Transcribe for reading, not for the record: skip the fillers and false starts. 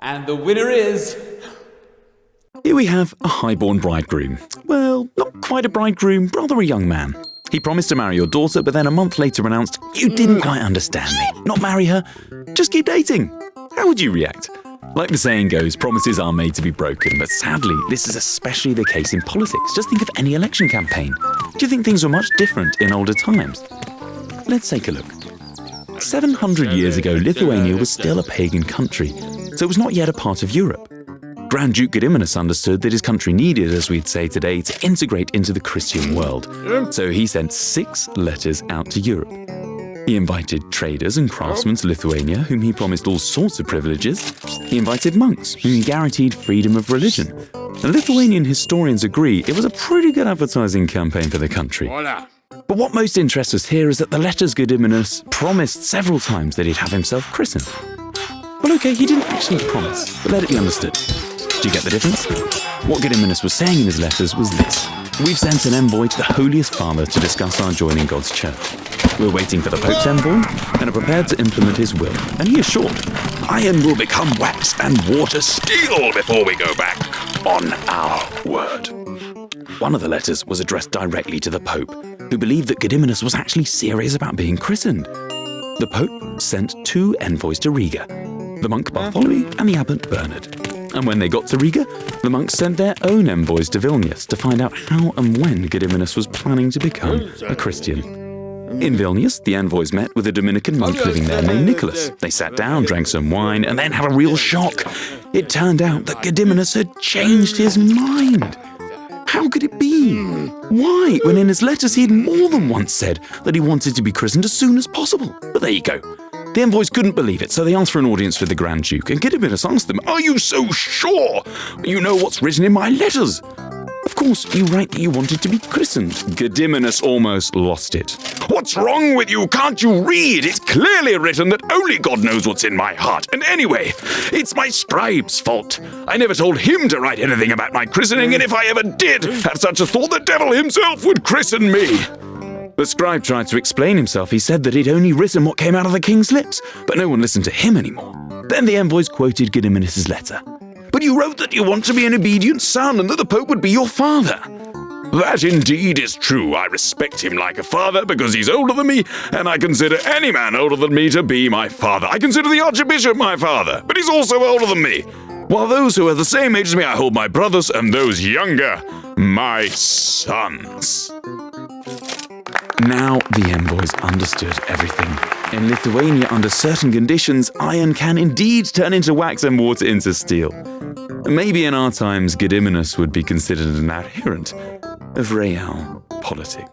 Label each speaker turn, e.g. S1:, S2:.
S1: And the winner is...
S2: Here we have a highborn bridegroom. Well, not quite a bridegroom, rather a young man. He promised to marry your daughter, but then a month later announced, "You didn't quite understand me. Not marry her, just keep dating." How would you react? Like the saying goes, promises are made to be broken, but sadly, this is especially the case in politics. Just think of any election campaign. Do you think things were much different in older times? Let's take a look. 700 years ago, Lithuania was still a pagan country, so it was not yet a part of Europe. Grand Duke Gediminas understood that his country needed, as we'd say today, to integrate into the Christian world. So he sent 6 letters out to Europe. He invited traders and craftsmen to Lithuania, whom he promised all sorts of privileges. He invited monks, whom he guaranteed freedom of religion. And Lithuanian historians agree it was a pretty good advertising campaign for the country. But what most interests us here is that the letters Gediminas promised several times that he'd have himself christened. Well, okay, he didn't actually promise, but let it be understood. Do you get the difference? What Gediminas was saying in his letters was this: "We've sent an envoy to the Holiest Father to discuss our joining God's church. We're waiting for the Pope's envoy and are prepared to implement his will. And he assured, iron will become wax and water steel before we go back on our word." One of the letters was addressed directly to the Pope, who believed that Gediminas was actually serious about being christened. The Pope sent 2 envoys to Riga, the monk Bartholomew and the abbot Bernard. And when they got to Riga, the monks sent their own envoys to Vilnius to find out how and when Gediminas was planning to become a Christian. In Vilnius, the envoys met with a Dominican monk living there named Nicholas. They sat down, drank some wine, and then had a real shock. It turned out that Gediminas had changed his mind. How could it be? Why, when in his letters he had more than once said that he wanted to be christened as soon as possible? But there you go. The envoys couldn't believe it, so they asked for an audience with the Grand Duke, and Gediminas asked them, "Are you so sure you know what's written in my letters? Of course, you write that you wanted to be christened." Gediminas almost lost it. "What's wrong with you? Can't you read? It's clearly written that only God knows what's in my heart. And anyway, it's my scribe's fault. I never told him to write anything about my christening, and if I ever did have such a thought, the devil himself would christen me." The scribe tried to explain himself. He said that he'd only written what came out of the king's lips, but no one listened to him anymore. Then the envoys quoted Gediminas' letter. "But you wrote that you want to be an obedient son and that the Pope would be your father." "That indeed is true. I respect him like a father because he's older than me, and I consider any man older than me to be my father. I consider the Archbishop my father, but he's also older than me. While those who are the same age as me I hold my brothers, and those younger, my sons." Now the envoys understood everything. In Lithuania, under certain conditions, iron can indeed turn into wax and water into steel. Maybe in our times, Gediminas would be considered an adherent of Realpolitik.